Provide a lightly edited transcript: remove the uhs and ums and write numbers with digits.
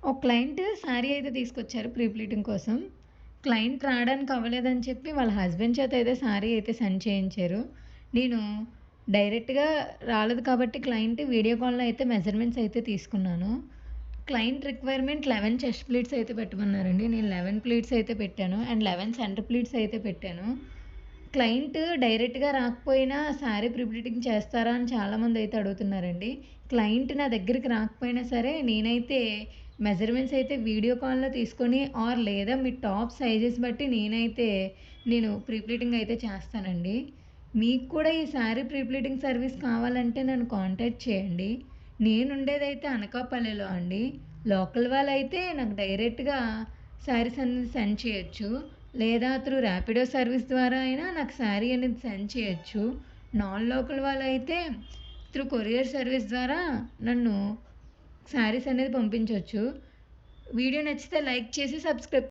ఒక క్లయింట్ శారీ అయితే తీసుకొచ్చారు ప్రీ ప్లీటింగ్ కోసం. క్లయింట్ రావడానికి అవ్వలేదని చెప్పి వాళ్ళ హస్బెండ్ చేత అయితే శారీ అయితే సెండ్ చేయించారు. నేను డైరెక్ట్‌గా రాలేదు కాబట్టి క్లయింట్ వీడియో కాల్‌లో అయితే మెజర్‌మెంట్స్ అయితే తీసుకున్నాను. క్లయింట్ రిక్వైర్మెంట్ 11 చెస్ట్ ప్లీట్స్ అయితే పెట్టమన్నారండి. నేను 11 ప్లీట్స్ అయితే పెట్టాను. అండ్ 11 సెంటర్ ప్లీట్స్ అయితే పెట్టాను. క్లయింట్ డైరెక్ట్‌గా రాకపోయినా శారీ ప్రీ ప్లీటింగ్ చేస్తారా అని చాలామంది అయితే అడుగుతున్నారండి. క్లయింట్ నా దగ్గరికి రాకపోయినా సరే నేనైతే మెజర్‌మెంట్స్ అయితే వీడియో కాల్‌లో తీసుకొని లేదా మీ టాప్ సైజెస్ బట్టి నేను ప్రీ ప్లీటింగ్ అయితే చేస్తానండి. మీకు కూడా ఈ శారీ ప్రీ ప్లీటింగ్ సర్వీస్ కావాలంటే నన్ను కాంటాక్ట్ చేయండి. నేనుండేదైతే అనకాపల్లిలో అండి. లోకల్ వాళ్ళైతే నాకు డైరెక్ట్‌గా శారీస్ అనేది సెండ్ చేయొచ్చు. లేదా త్రూ ర్యాపిడో సర్వీస్ ద్వారా అయినా నాకు శారీ అనేది సెండ్ చేయొచ్చు. నాన్ లోకల్ వాళ్ళైతే త్రూ కొరియర్ సర్వీస్ ద్వారా నన్ను శారీస్ అనేది పంపించొచ్చు. వీడియో నచ్చితే లైక్ చేసి సబ్స్క్రైబ్